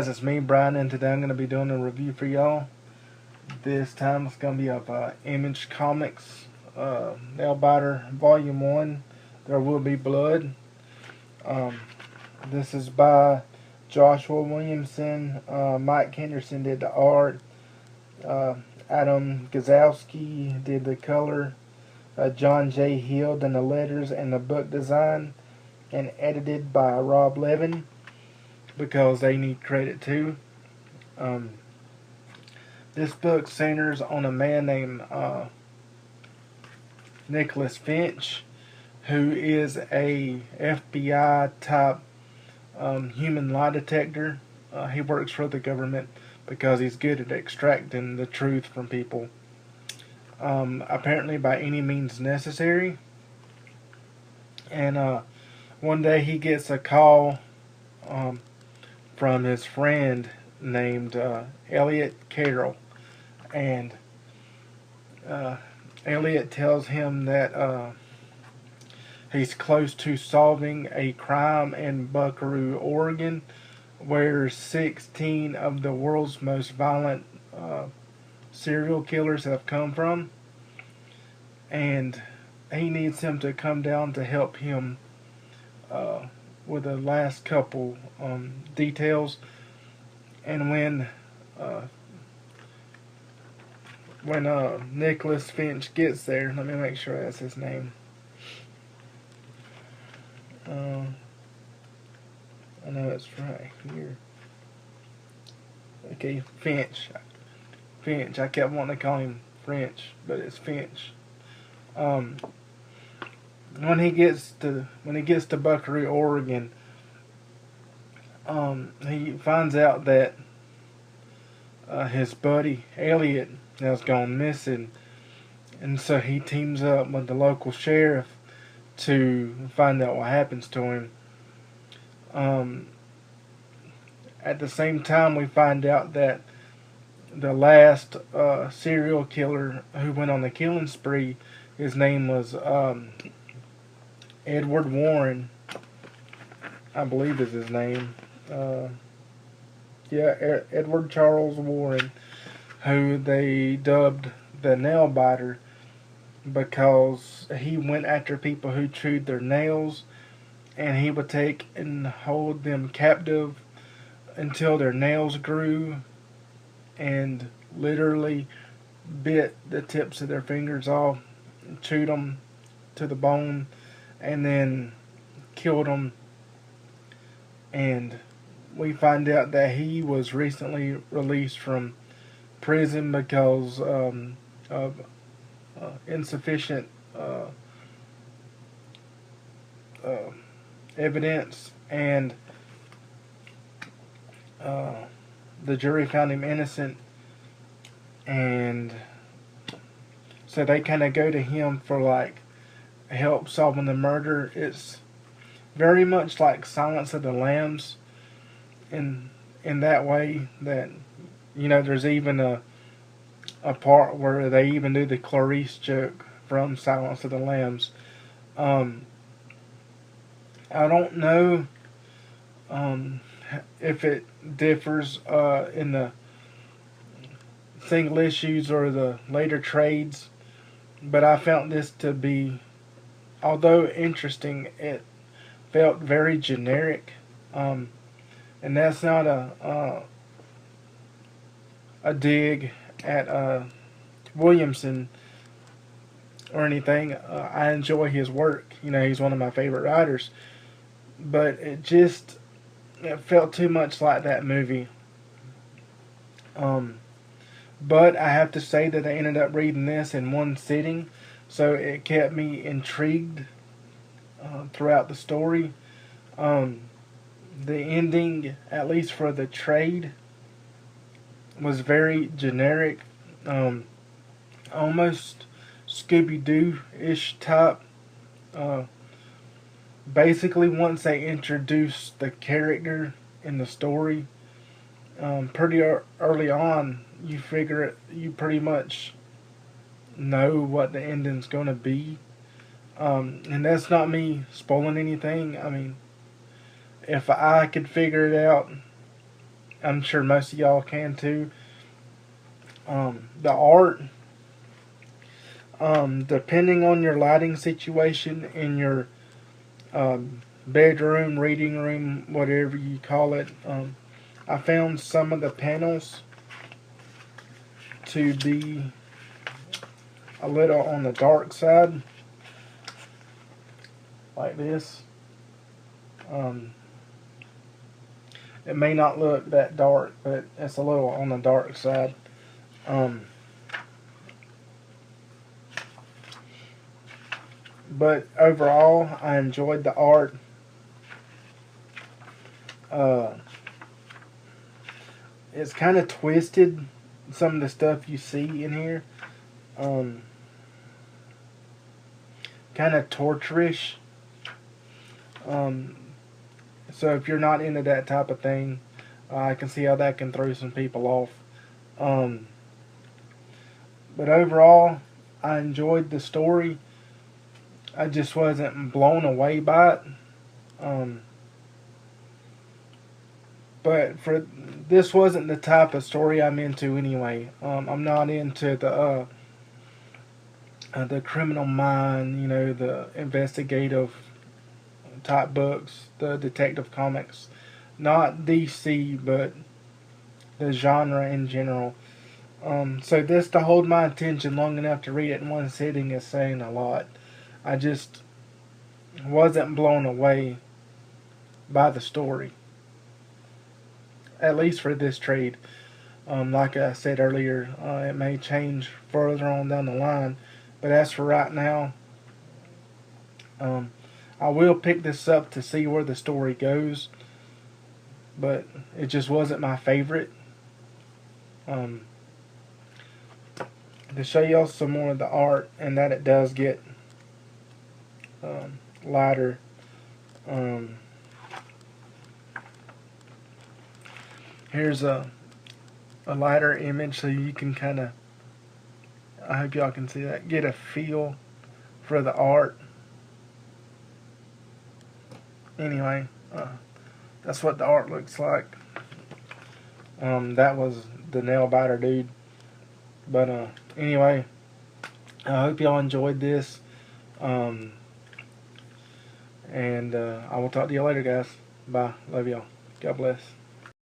It's me, Brian, and today I'm going to be doing a review for y'all. This time it's going to be of Image Comics, NailBiter Volume 1, There Will Be Blood. Um, this is by Joshua Williamson. Mike Henderson did the art. Uh, Adam Gazowski did the color. John J. Hill did the letters and the book design. And edited by Rob Levin, because they need credit too. Um, this book centers on a man named Nicholas Finch, who is a FBI type human lie detector. He works for the government because he's good at extracting the truth from people, apparently by any means necessary. And one day he gets a call from his friend named Elliot Carroll, and Elliot tells him that he's close to solving a crime in Buckaroo, Oregon, where 16 of the world's most violent serial killers have come from, and he needs him to come down to help him with the last couple details. And when Nicholas Finch gets there, let me make sure that's his name. I know it's right here. Okay, Finch. Finch. I kept wanting to call him French, but it's Finch. When he gets to Buckaroo, Oregon, he finds out that his buddy Elliot has gone missing, and so he teams up with the local sheriff to find out what happens to him. At the same time, we find out that the last serial killer who went on the killing spree, his name was Edward Warren, I believe is his name. Edward Charles Warren, who they dubbed the NailBiter because he went after people who chewed their nails, and he would take and hold them captive until their nails grew, and literally bit the tips of their fingers off, chewed them to the bone, and then killed them. And we find out that he was recently released from prison because of insufficient evidence, and the jury found him innocent, and so they kind of go to him for like help solving the murder. It's very much like Silence of the Lambs in that way, that there's even a part where they even do the Clarice joke from Silence of the Lambs. I don't know if it differs in the single issues or the later trades, but I found this to be, although interesting, it felt very generic, and that's not a dig at Williamson or anything. I enjoy his work. He's one of my favorite writers, but it felt too much like that movie. But I have to say that I ended up reading this in one sitting, so it kept me intrigued throughout the story. The ending, at least for the trade, was very generic, almost Scooby-Doo-ish type. Basically, once they introduce the character in the story, pretty early on, you pretty much know what the ending's going to be. And that's not me spoiling anything. I mean, if I could figure it out, I'm sure most of y'all can too. The art, depending on your lighting situation in your bedroom, reading room, whatever you call it, I found some of the panels to be a little on the dark side, like this. It may not look that dark, but it's a little on the dark side. But overall, I enjoyed the art. It's kind of twisted, some of the stuff you see in here. Kind of torturish. So if you're not into that type of thing, I can see how that can throw some people off. But overall, I enjoyed the story. I just wasn't blown away by it. But for this wasn't the type of story I'm into anyway. I'm not into the criminal mind, the investigative type books, the detective comics. Not DC, but the genre in general. So this to hold my attention long enough to read it in one sitting is saying a lot. I just wasn't blown away by the story, at least for this trade. Like I said earlier, it may change further on down the line, but as for right now, I will pick this up to see where the story goes, but it just wasn't my favorite. To show y'all some more of the art, and that it does get lighter. Here's a lighter image so you can kind of, I hope y'all can see that, get a feel for the art. Anyway, that's what the art looks like. That was the NailBiter dude. But anyway, I hope y'all enjoyed this. And I will talk to you later, guys. Bye. Love y'all. God bless.